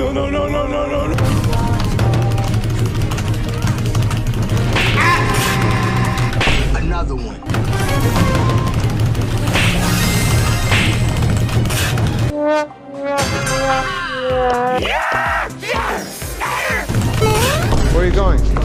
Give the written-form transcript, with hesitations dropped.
No, no, no, no, no, no. Another one. Where are you going?